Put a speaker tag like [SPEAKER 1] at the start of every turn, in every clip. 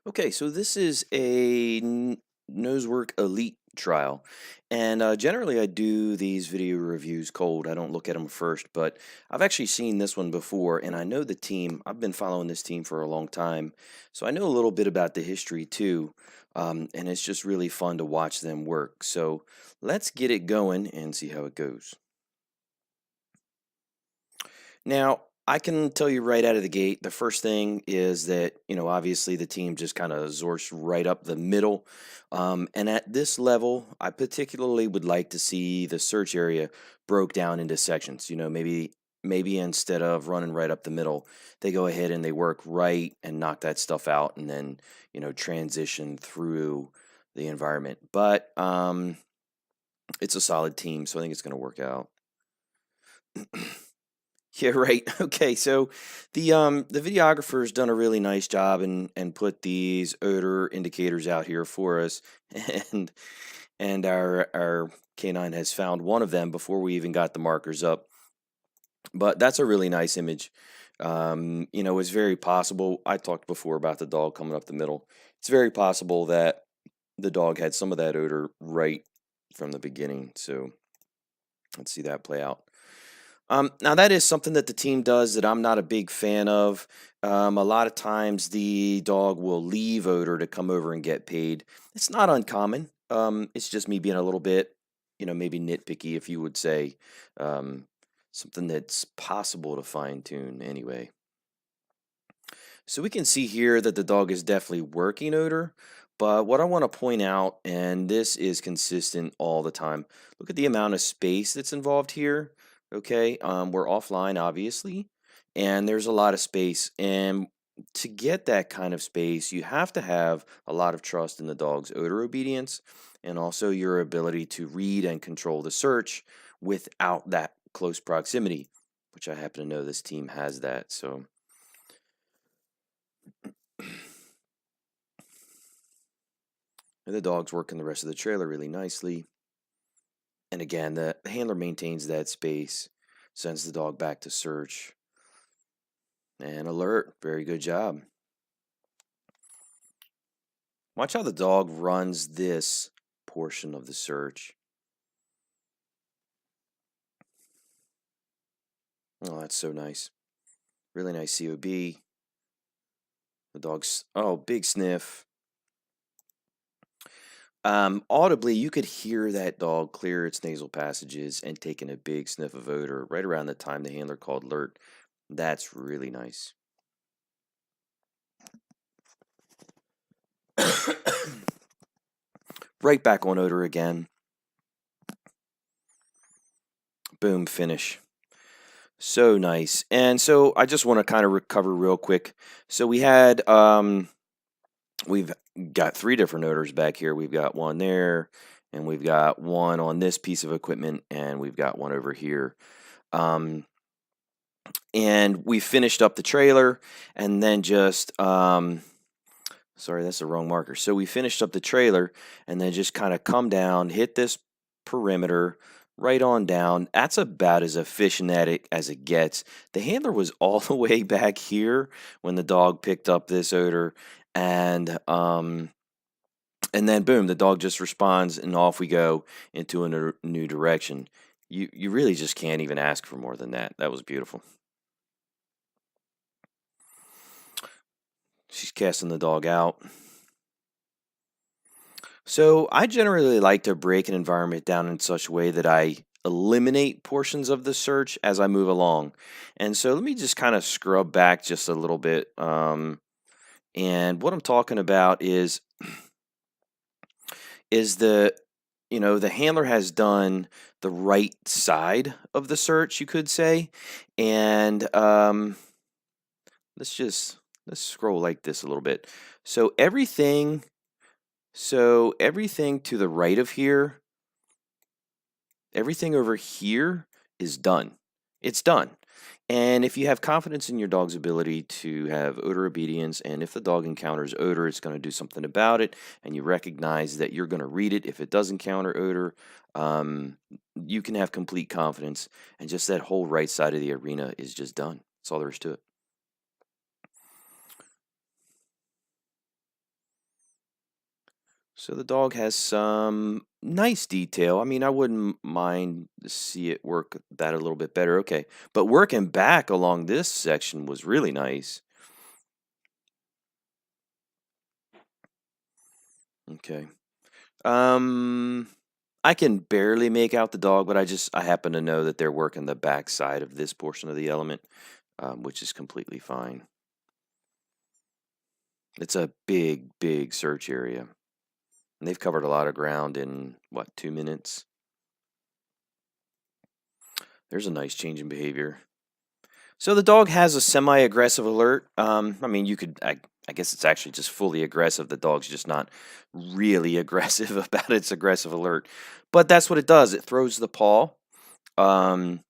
[SPEAKER 1] Okay, so this is a Nosework Elite trial. And generally, I do these video reviews cold. I don't look at them first, but I've actually seen this one before, and I know the team. I've been following this team for a long time, so I know a little bit about the history too. And it's just really fun to watch them work. So let's get it going and see how it goes. Now, I can tell you right out of the gate, the first thing is that, obviously the team just kind of zorks right up the middle. And at this level, I particularly would like to see the search area broke down into sections. Maybe instead of running right up the middle, they go ahead and they work right and knock that stuff out and then, transition through the environment. But it's a solid team, so I think it's going to work out. Yeah, right. Okay, so the videographer's done a really nice job and put these odor indicators out here for us, and our canine has found one of them before we even got the markers up. But that's a really nice image. It's very possible. I talked before about the dog coming up the middle. It's very possible that the dog had some of that odor right from the beginning. So let's see that play out. Now that is something that the team does that I'm not a big fan of. A lot of times the dog will leave odor to come over and get paid. It's not uncommon. It's just me being a little bit, maybe nitpicky, if you would say. Um, Something that's possible to fine tune anyway. So we can see here that the dog is definitely working odor. But what I want to point out, and this is consistent all the time, look at the amount of space that's involved here. Okay, we're offline, obviously, and there's a lot of space. And to get that kind of space, you have to have a lot of trust in the dog's odor obedience and also your ability to read and control the search without that close proximity, which I happen to know this team has that. So. And the dog's working the rest of the trailer really nicely. And again, the handler maintains that space, sends the dog back to search. And alert. Very good job. Watch how the dog runs this portion of the search. Oh, that's so nice. Really nice COB. The dog's, oh, big sniff. Audibly, you could hear that dog clear its nasal passages and taking a big sniff of odor right around the time the handler called alert. That's really nice. Right back on odor again. Boom, finish. So nice. And so I just want to kind of recover real quick. So we've got three different odors back here. We've got one there, and we've got one on this piece of equipment, and we've got one over here. And we finished up the trailer, and then just sorry, that's the wrong marker. So we finished up the trailer, and then just kind of come down, hit this perimeter, right on down. That's about as efficient at it as it gets. The handler was all the way back here when the dog picked up this odor, and then boom, the dog just responds, and off we go into a new direction. You really just can't even ask for more than that. That was beautiful. She's casting the dog out. So I generally like to break an environment down in such a way that I eliminate portions of the search as I move along. And so let me just kind of scrub back just a little bit. And what I'm talking about is the handler has done the right side of the search, you could say. And let's scroll like this a little bit. So everything to the right of here, everything over here is done. It's done. And if you have confidence in your dog's ability to have odor obedience, and if the dog encounters odor, it's going to do something about it, and you recognize that you're going to read it if it does encounter odor, you can have complete confidence. And just that whole right side of the arena is just done. That's all there is to it. So the dog has some nice detail. I mean, I wouldn't mind to see it work that a little bit better. Okay. But working back along this section was really nice. Okay. Um, I can barely make out the dog, but I happen to know that they're working the back side of this portion of the element, which is completely fine. It's a big, big search area, and they've covered a lot of ground in what, 2 minutes? There's a nice change in behavior. So the dog has a semi-aggressive alert. I mean, I guess it's actually just fully aggressive. The dog's just not really aggressive about its aggressive alert, but that's what it does. It throws the paw. Um,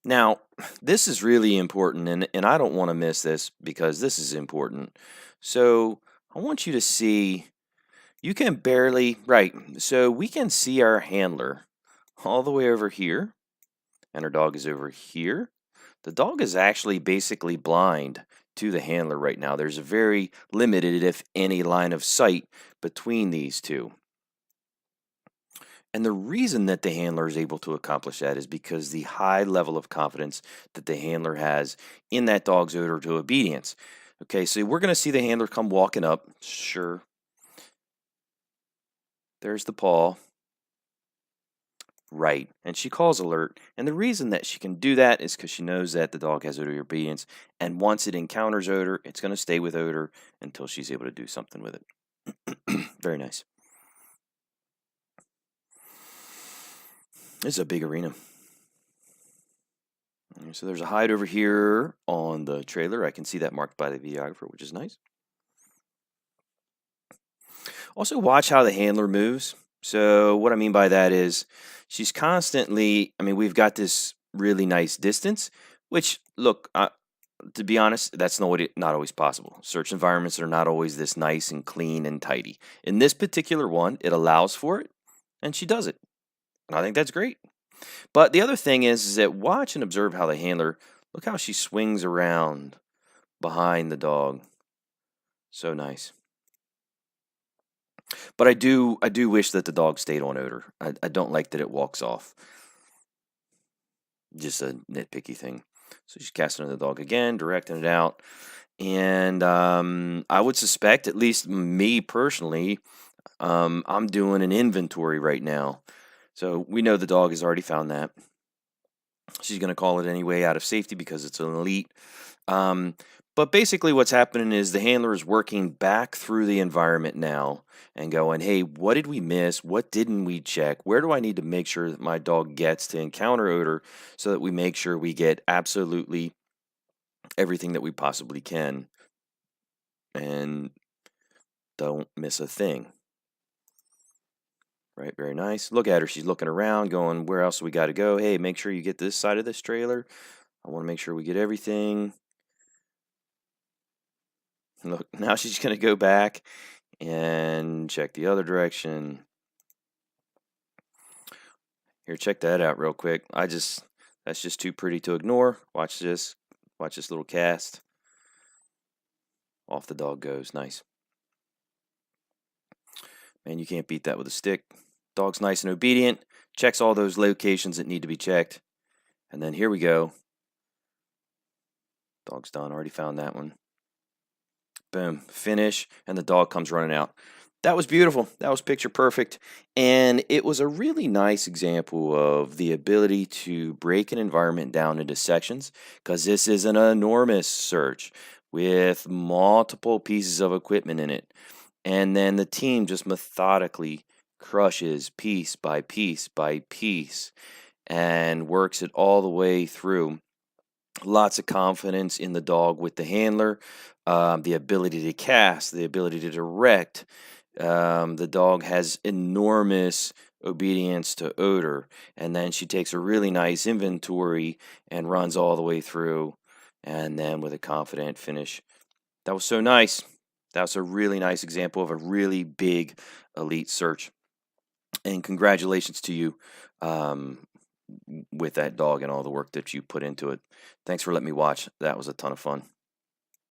[SPEAKER 1] Now, this is really important, and I don't want to miss this because this is important. So I want you to see, you can barely, right. So we can see our handler all the way over here, and our dog is over here. The dog is actually basically blind to the handler right now. There's a very limited, if any, line of sight between these two. And the reason that the handler is able to accomplish that is because the high level of confidence that the handler has in that dog's odor to obedience. Okay, so we're going to see the handler come walking up. Sure. There's the paw. Right. And she calls alert. And the reason that she can do that is because she knows that the dog has odor obedience. And once it encounters odor, it's going to stay with odor until she's able to do something with it. Very nice. This is a big arena. So there's a hide over here on the trailer. I can see that marked by the videographer, which is nice. Also, watch how the handler moves. So what I mean by that is she's constantly, I mean, we've got this really nice distance, which, look, to be honest, that's not always possible. Search environments are not always this nice and clean and tidy. In this particular one, it allows for it, and she does it. And I think that's great. But the other thing is that watch and observe how the handler, look how she swings around behind the dog. So nice. But I do wish that the dog stayed on odor. I don't like that it walks off. Just a nitpicky thing. So she's casting on the dog again, directing it out. And I would suspect, at least me personally, I'm doing an inventory right now. So we know the dog has already found that. She's going to call it anyway out of safety because it's an elite. But basically, what's happening is the handler is working back through the environment now and going, hey, what did we miss? What didn't we check? Where do I need to make sure that my dog gets to encounter odor so that we make sure we get absolutely everything that we possibly can and don't miss a thing? Right, very nice. Look at her. She's looking around, going, where else we got to go? Hey, make sure you get this side of this trailer. I want to make sure we get everything. Look, now she's going to go back and check the other direction. Here, check that out real quick. That's just too pretty to ignore. Watch this. Watch this little cast. Off the dog goes. Nice. Man, you can't beat that with a stick. Dog's nice and obedient. Checks all those locations that need to be checked. And then here we go. Dog's done. Already found that one. Boom. Finish. And the dog comes running out. That was beautiful. That was picture perfect. And it was a really nice example of the ability to break an environment down into sections, because this is an enormous search with multiple pieces of equipment in it. And then the team just methodically crushes piece by piece by piece and works it all the way through. Lots of confidence in the dog with the handler, the ability to cast, the ability to direct. The dog has enormous obedience to odor. And then she takes a really nice inventory and runs all the way through. And then with a confident finish. That was so nice. That was a really nice example of a really big elite search. And congratulations to you with that dog and all the work that you put into it. Thanks for letting me watch. That was a ton of fun.